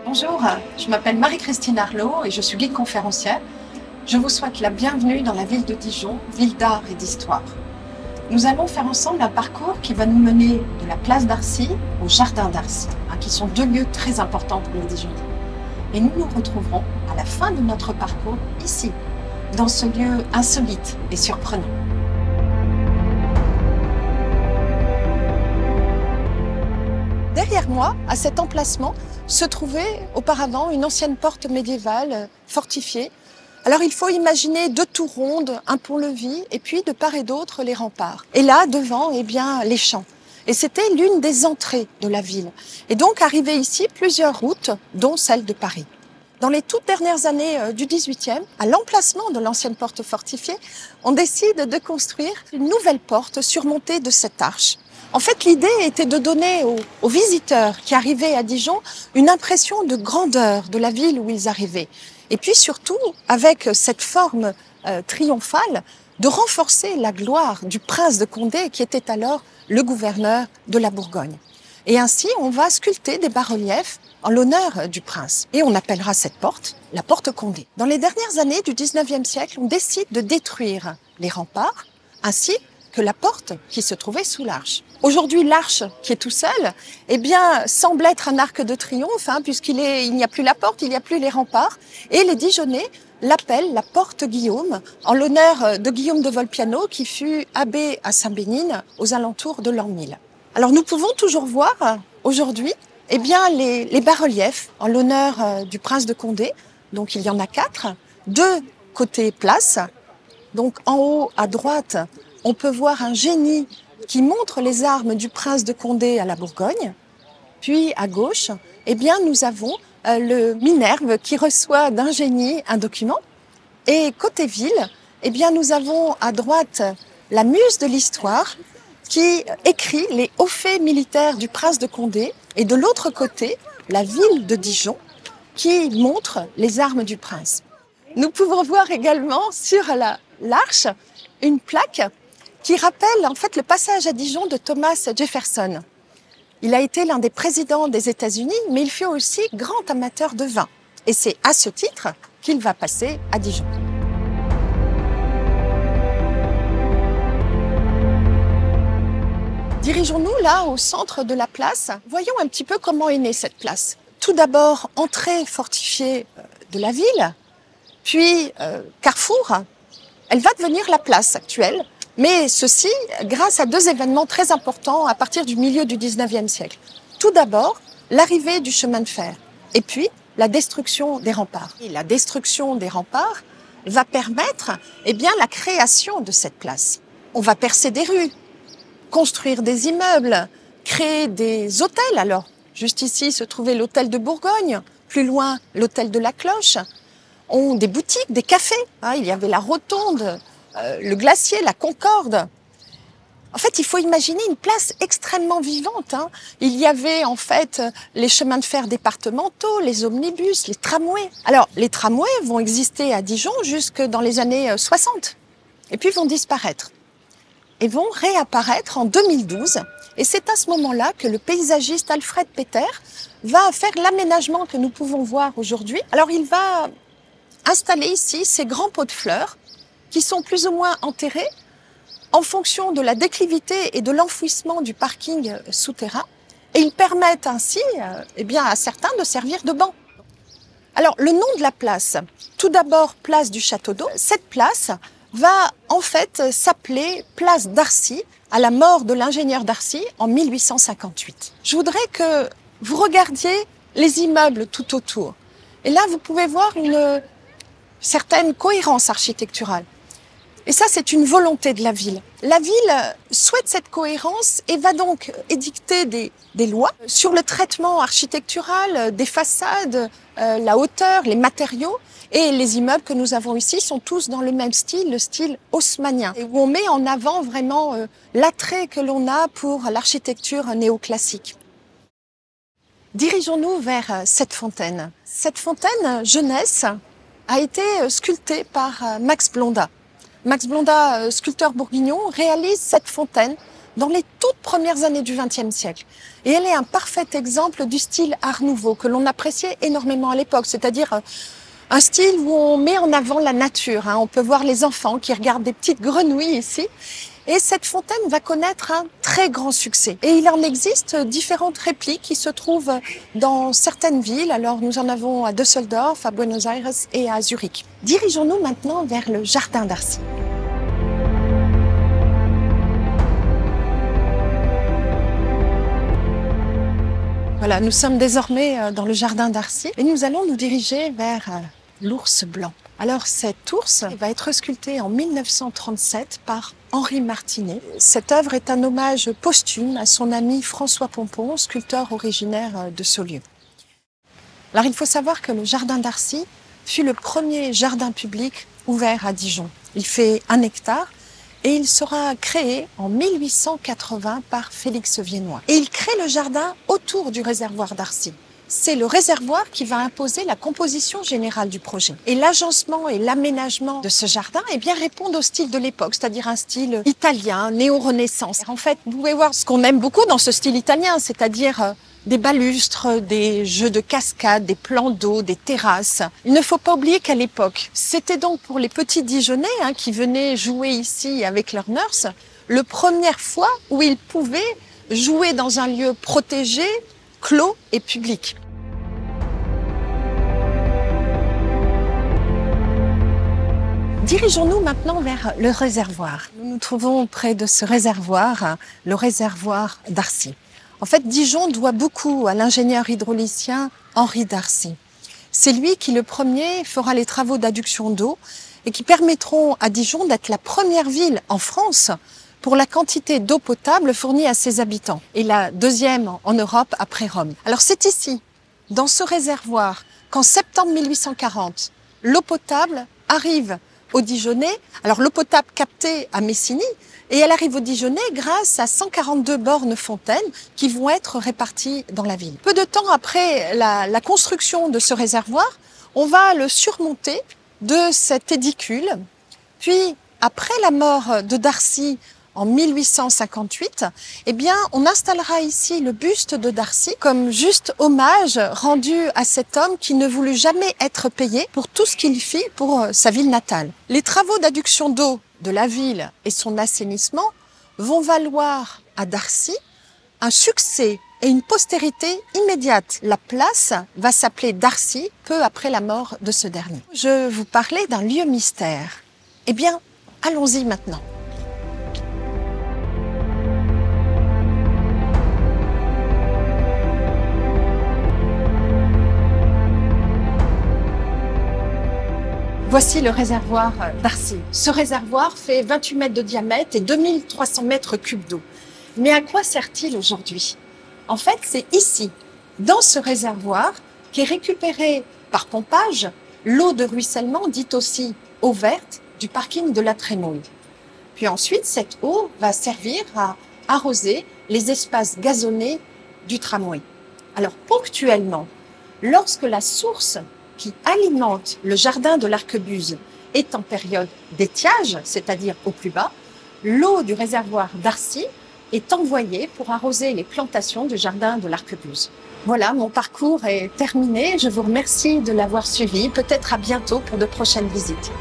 Bonjour, je m'appelle Marie-Christine Arlot et je suis guide conférencière. Je vous souhaite la bienvenue dans la ville de Dijon, ville d'art et d'histoire. Nous allons faire ensemble un parcours qui va nous mener de la place d'Arcy au jardin d'Arcy, qui sont deux lieux très importants pour les Dijonnais. Et nous nous retrouverons à la fin de notre parcours ici, dans ce lieu insolite et surprenant. Derrière moi, à cet emplacement, se trouvait auparavant une ancienne porte médiévale fortifiée. Alors il faut imaginer deux tours rondes, un pont-levis et puis de part et d'autre les remparts. Et là, devant, les champs. Et c'était l'une des entrées de la ville. Et donc arrivaient ici plusieurs routes, dont celle de Paris. Dans les toutes dernières années du XVIIIe, à l'emplacement de l'ancienne porte fortifiée, on décide de construire une nouvelle porte surmontée de cette arche. En fait, l'idée était de donner aux visiteurs qui arrivaient à Dijon une impression de grandeur de la ville où ils arrivaient. Et puis surtout, avec cette forme triomphale, de renforcer la gloire du prince de Condé qui était alors le gouverneur de la Bourgogne. Et ainsi, on va sculpter des bas-reliefs en l'honneur du prince. Et on appellera cette porte la porte Condé. Dans les dernières années du XIXe siècle, on décide de détruire les remparts, ainsi que la porte qui se trouvait sous l'arche. Aujourd'hui, l'arche qui est tout seul, semble être un arc de triomphe, puisqu'il n'y a plus la porte, il n'y a plus les remparts. Et les Dijonnais l'appellent la porte Guillaume, en l'honneur de Guillaume de Volpiano, qui fut abbé à Saint-Bénigne aux alentours de l'an 1000. Alors nous pouvons toujours voir aujourd'hui les bas-reliefs en l'honneur du prince de Condé. Donc il y en a 4, 2 côté place. Donc en haut à droite, on peut voir un génie qui montre les armes du prince de Condé à la Bourgogne. Puis à gauche, nous avons le Minerve qui reçoit d'un génie un document. Et côté ville, nous avons à droite la muse de l'histoire qui écrit les hauts faits militaires du prince de Condé. Et de l'autre côté, la ville de Dijon qui montre les armes du prince. Nous pouvons voir également sur l'arche une plaque qui rappelle en fait le passage à Dijon de Thomas Jefferson. Il a été l'un des présidents des États-Unis, mais il fut aussi grand amateur de vin. Et c'est à ce titre qu'il va passer à Dijon. Dirigeons-nous là au centre de la place. Voyons un petit peu comment est née cette place. Tout d'abord, entrée fortifiée de la ville, puis carrefour. Elle va devenir la place actuelle. Mais ceci grâce à 2 événements très importants à partir du milieu du XIXe siècle. Tout d'abord, l'arrivée du chemin de fer et puis la destruction des remparts. Et la destruction des remparts va permettre la création de cette place. On va percer des rues, construire des immeubles, créer des hôtels. Alors, juste ici se trouvait l'hôtel de Bourgogne, plus loin l'hôtel de la Cloche. Des boutiques, des cafés. Il y avait la Rotonde, le Glacier, la Concorde. En fait, il faut imaginer une place extrêmement vivante. Il y avait en fait les chemins de fer départementaux, les omnibus, les tramways. Alors, les tramways vont exister à Dijon jusque dans les années 60 et puis vont disparaître et vont réapparaître en 2012. Et c'est à ce moment-là que le paysagiste Alfred Peter va faire l'aménagement que nous pouvons voir aujourd'hui. Alors, il va installer ici ces grands pots de fleurs qui sont plus ou moins enterrés en fonction de la déclivité et de l'enfouissement du parking souterrain. Et ils permettent ainsi à certains de servir de banc. Alors, le nom de la place, tout d'abord place du Château d'Eau. Cette place va en fait s'appeler place d'Arcy, à la mort de l'ingénieur d'Arcy en 1858. Je voudrais que vous regardiez les immeubles tout autour. Et là, vous pouvez voir une certaine cohérence architecturale. Et ça, c'est une volonté de la ville. La ville souhaite cette cohérence et va donc édicter des lois sur le traitement architectural des façades, la hauteur, les matériaux. Et les immeubles que nous avons ici sont tous dans le même style, le style haussmannien, et où on met en avant vraiment l'attrait que l'on a pour l'architecture néoclassique. Dirigeons-nous vers cette fontaine. Cette fontaine jeunesse a été sculptée par Max Blondin. Max Blondin, sculpteur bourguignon, réalise cette fontaine dans les toutes premières années du XXe siècle. Et elle est un parfait exemple du style Art Nouveau que l'on appréciait énormément à l'époque, c'est-à-dire un style où on met en avant la nature. On peut voir les enfants qui regardent des petites grenouilles ici. Et cette fontaine va connaître un très grand succès. Et il en existe différentes répliques qui se trouvent dans certaines villes. Alors nous en avons à Düsseldorf, à Buenos Aires et à Zurich. Dirigeons-nous maintenant vers le jardin d'Arcy. Voilà, nous sommes désormais dans le jardin d'Arcy et nous allons nous diriger vers l'ours blanc. Alors cet ours va être sculpté en 1937 par Henri Martinet. Cette œuvre est un hommage posthume à son ami François Pompon, sculpteur originaire de Saulieu. Alors il faut savoir que le jardin d'Arcy fut le premier jardin public ouvert à Dijon. Il fait 1 hectare et il sera créé en 1880 par Félix Viennois. Et il crée le jardin autour du réservoir d'Arcy. C'est le réservoir qui va imposer la composition générale du projet. Et l'agencement et l'aménagement de ce jardin répondent au style de l'époque, c'est-à-dire un style italien, néo-renaissance. En fait, vous pouvez voir ce qu'on aime beaucoup dans ce style italien, c'est-à-dire des balustres, des jeux de cascades, des plans d'eau, des terrasses. Il ne faut pas oublier qu'à l'époque, c'était donc pour les petits Dijonnais qui venaient jouer ici avec leurs nurses, la première fois où ils pouvaient jouer dans un lieu protégé, clos et public. Dirigeons-nous maintenant vers le réservoir. Nous nous trouvons près de ce réservoir, le réservoir d'Arcy. En fait, Dijon doit beaucoup à l'ingénieur hydraulicien Henri d'Arcy. C'est lui qui, le premier, fera les travaux d'adduction d'eau et qui permettront à Dijon d'être la première ville en France pour la quantité d'eau potable fournie à ses habitants, et la deuxième en Europe après Rome. Alors c'est ici, dans ce réservoir, qu'en septembre 1840, l'eau potable arrive aux Dijonnais. Alors l'eau potable captée à Messigny, et elle arrive aux Dijonnais grâce à 142 bornes fontaines qui vont être réparties dans la ville. Peu de temps après la construction de ce réservoir, on va le surmonter de cet édicule. Puis, après la mort de Darcy, en 1858, on installera ici le buste de Darcy comme juste hommage rendu à cet homme qui ne voulut jamais être payé pour tout ce qu'il fit pour sa ville natale. Les travaux d'adduction d'eau de la ville et son assainissement vont valoir à Darcy un succès et une postérité immédiate. La place va s'appeler Darcy peu après la mort de ce dernier. Je vous parlais d'un lieu mystère. Allons-y maintenant. Voici le réservoir d'Arcy. Ce réservoir fait 28 mètres de diamètre et 2300 mètres cubes d'eau. Mais à quoi sert-il aujourd'hui? En fait, c'est ici, dans ce réservoir, qu'est récupérée par pompage l'eau de ruissellement, dite aussi eau verte, du parking de la Trémouille. Puis ensuite, cette eau va servir à arroser les espaces gazonnés du tramway. Alors ponctuellement, lorsque la source qui alimente le jardin de l'Arquebuse est en période d'étiage, c'est-à-dire au plus bas, l'eau du réservoir d'Arcy est envoyée pour arroser les plantations du jardin de l'Arquebuse. Voilà, mon parcours est terminé. Je vous remercie de l'avoir suivi. Peut-être à bientôt pour de prochaines visites.